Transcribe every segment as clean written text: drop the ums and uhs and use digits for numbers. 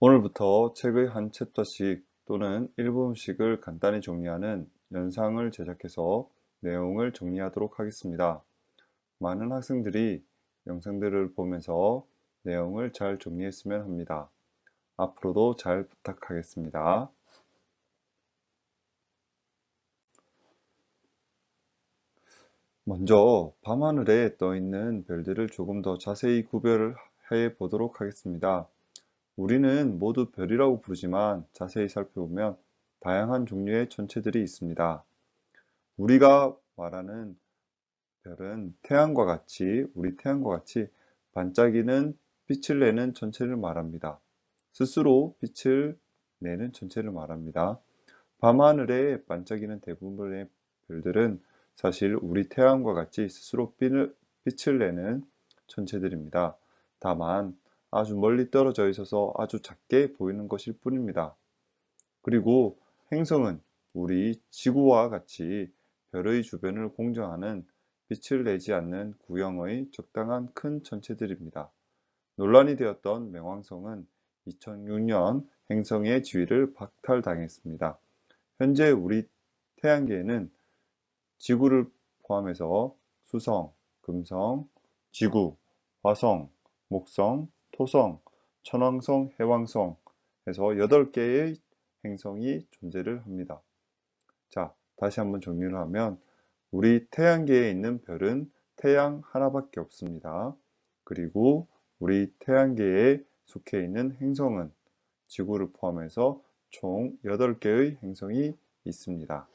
오늘부터 책의 한 챕터씩 또는 일부분씩을 간단히 정리하는 영상을 제작해서 내용을 정리하도록 하겠습니다. 많은 학생들이 영상들을 보면서 내용을 잘 정리했으면 합니다. 앞으로도 잘 부탁하겠습니다. 먼저 밤하늘에 떠 있는 별들을 조금 더 자세히 구별을 해 보도록 하겠습니다. 우리는 모두 별이라고 부르지만 자세히 살펴보면 다양한 종류의 천체들이 있습니다. 우리가 말하는 별은 우리 태양과 같이 반짝이는 빛을 내는 천체를 말합니다. 스스로 빛을 내는 천체를 말합니다. 밤하늘에 반짝이는 대부분의 별들은 사실 우리 태양과 같이 스스로 빛을 내는 천체들입니다. 다만 아주 멀리 떨어져 있어서 아주 작게 보이는 것일 뿐입니다. 그리고 행성은 우리 지구와 같이 별의 주변을 공전하는 빛을 내지 않는 구형의 적당한 큰 천체들입니다. 논란이 되었던 맹왕성은 2006년 행성의 지위를 박탈당했습니다. 현재 우리 태양계에는 지구를 포함해서 수성, 금성, 지구, 화성, 목성, 토성, 천왕성, 해왕성 해서 8개의 행성이 존재를 합니다. 자, 다시 한번 정리를 하면 우리 태양계에 있는 별은 태양 하나밖에 없습니다. 그리고 우리 태양계에 속해 있는 행성은 지구를 포함해서 총 8개의 행성이 있습니다.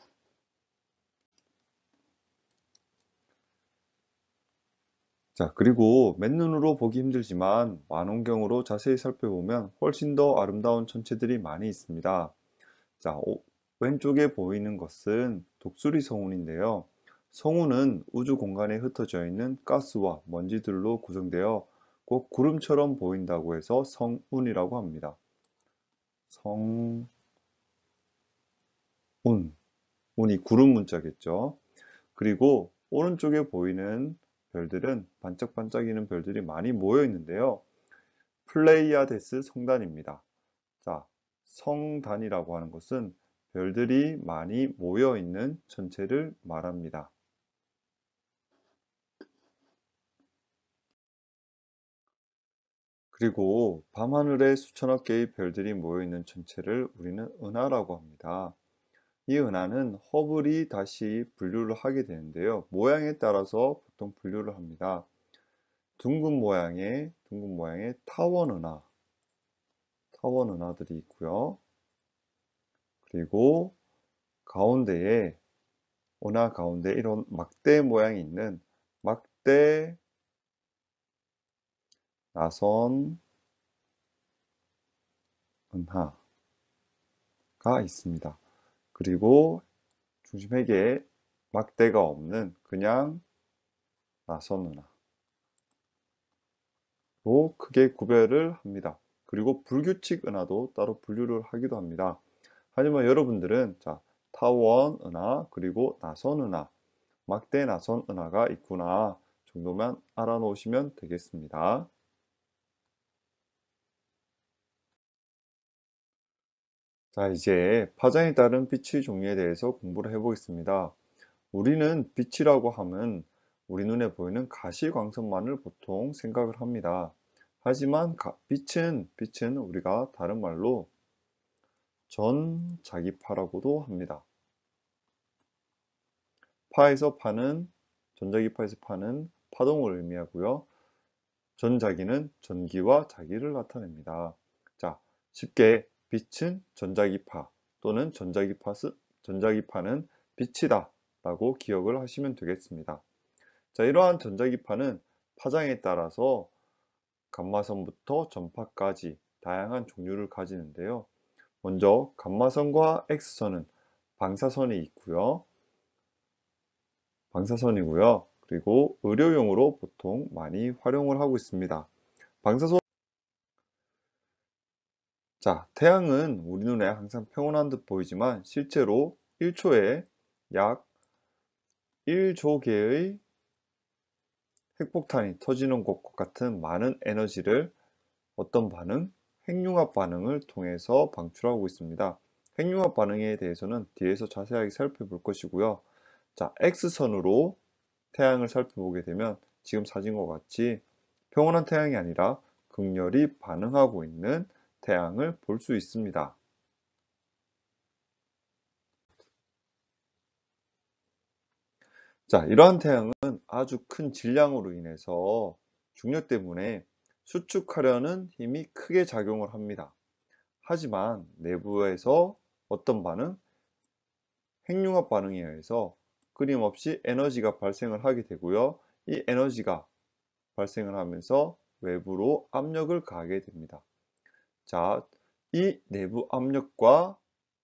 자, 그리고 맨눈으로 보기 힘들지만 망원경으로 자세히 살펴보면 훨씬 더 아름다운 천체들이 많이 있습니다. 자, 왼쪽에 보이는 것은 독수리 성운인데요. 성운은 우주 공간에 흩어져 있는 가스와 먼지들로 구성되어 꼭 구름처럼 보인다고 해서 성운이라고 합니다. 성운, 운이 구름 문자겠죠. 그리고 오른쪽에 보이는 별들은 반짝반짝이는 별들이 많이 모여 있는데요. 플레이아데스 성단입니다. 자, 성단이라고 하는 것은 별들이 많이 모여 있는 천체를 말합니다. 그리고 밤하늘에 수천억 개의 별들이 모여 있는 천체를 우리는 은하라고 합니다. 이 은하는 허블이 다시 분류를 하게 되는데요. 모양에 따라서 보통 분류를 합니다. 둥근 모양의 타원 은하들이 있고요. 그리고 은하 가운데 이런 막대 모양이 있는 막대 나선 은하가 있습니다. 그리고 중심핵에 막대가 없는 그냥 나선 은하로 크게 구별을 합니다. 그리고 불규칙 은하도 따로 분류를 하기도 합니다. 하지만 여러분들은 자, 타원 은하 그리고 나선 은하, 막대 나선 은하가 있구나 정도만 알아놓으시면 되겠습니다. 자, 이제 파장에 따른 빛의 종류에 대해서 공부를 해보겠습니다. 우리는 빛이라고 하면 우리 눈에 보이는 가시광선만을 보통 생각을 합니다. 하지만 빛은 우리가 다른 말로 전자기파라고도 합니다. 전자기파에서 파는 파동을 의미하고요. 전자기는 전기와 자기를 나타냅니다. 자, 쉽게 빛은 전자기파 또는 전자기파는 빛이다 라고 기억을 하시면 되겠습니다. 자, 이러한 전자기파는 파장에 따라서 감마선부터 전파까지 다양한 종류를 가지는데요. 먼저 감마선과 X선은 방사선이고요. 그리고 의료용으로 보통 많이 활용을 하고 있습니다. 방사선 자, 태양은 우리 눈에 항상 평온한 듯 보이지만 실제로 1초에 약 1조 개의 핵폭탄이 터지는 것과 같은 많은 에너지를 어떤 반응? 핵융합 반응을 통해서 방출하고 있습니다. 핵융합 반응에 대해서는 뒤에서 자세하게 살펴볼 것이고요. 자, X선으로 태양을 살펴보게 되면 지금 사진과 같이 평온한 태양이 아니라 극렬히 반응하고 있는 태양을 볼 수 있습니다. 자, 이러한 태양은 아주 큰 질량으로 인해서 중력 때문에 수축하려는 힘이 크게 작용을 합니다. 하지만 내부에서 어떤 반응? 핵융합 반응에 의해서 끊임없이 에너지가 발생을 하게 되고요. 이 에너지가 발생을 하면서 외부로 압력을 가하게 됩니다. 자, 이 내부 압력과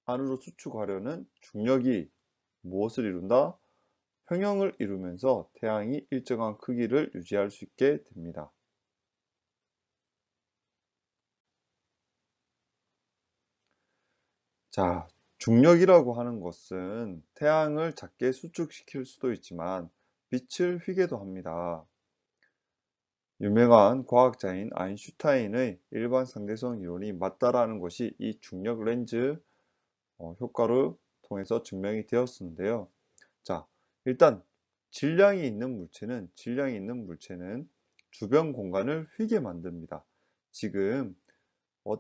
안으로 수축하려는 중력이 무엇을 이룬다? 평형을 이루면서 태양이 일정한 크기를 유지할 수 있게 됩니다. 자, 중력이라고 하는 것은 태양을 작게 수축시킬 수도 있지만 빛을 휘게도 합니다. 유명한 과학자인 아인슈타인의 일반 상대성 이론이 맞다라는 것이 이 중력 렌즈 효과를 통해서 증명이 되었는데요. 자, 일단 질량이 있는 물체는 주변 공간을 휘게 만듭니다. 지금 어,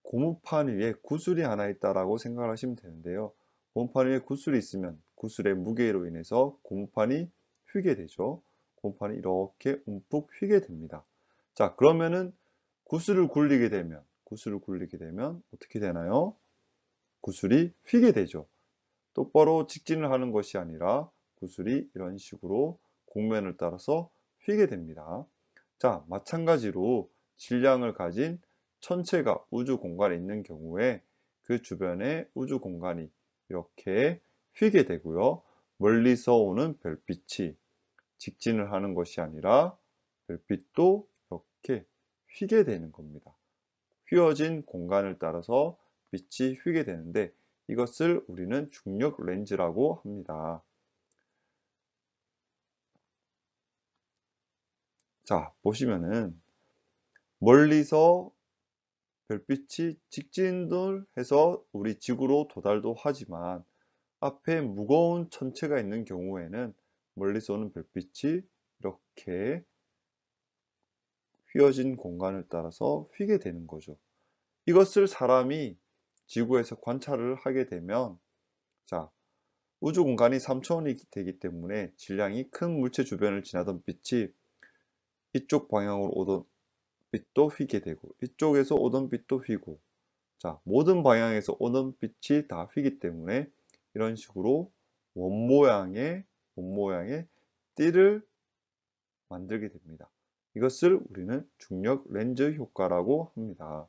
고무판 위에 구슬이 하나 있다라고 생각을 하시면 되는데요. 고무판 위에 구슬이 있으면 구슬의 무게로 인해서 고무판이 휘게 되죠. 고무판이 이렇게 움푹 휘게 됩니다. 자, 그러면은 구슬을 굴리게 되면 어떻게 되나요? 구슬이 휘게 되죠. 똑바로 직진을 하는 것이 아니라 구슬이 이런 식으로 곡면을 따라서 휘게 됩니다. 자, 마찬가지로 질량을 가진 천체가 우주 공간에 있는 경우에 그 주변에 우주 공간이 이렇게 휘게 되고요. 멀리서 오는 별빛이 직진을 하는 것이 아니라 별빛도 이렇게 휘게 되는 겁니다. 휘어진 공간을 따라서 빛이 휘게 되는데 이것을 우리는 중력 렌즈라고 합니다. 자, 보시면은 멀리서 별빛이 직진을 해서 우리 지구로 도달도 하지만 앞에 무거운 천체가 있는 경우에는 멀리서 오는 별빛이 이렇게 휘어진 공간을 따라서 휘게 되는 거죠. 이것을 사람이 지구에서 관찰을 하게 되면 자, 우주 공간이 3차원이 되기 때문에 질량이 큰 물체 주변을 지나던 빛이 이쪽 방향으로 오던 빛도 휘게 되고 이쪽에서 오던 빛도 휘고 자, 모든 방향에서 오는 빛이 다 휘기 때문에 이런 식으로 원 모양의 띠를 만들게 됩니다. 이것을 우리는 중력 렌즈 효과라고 합니다.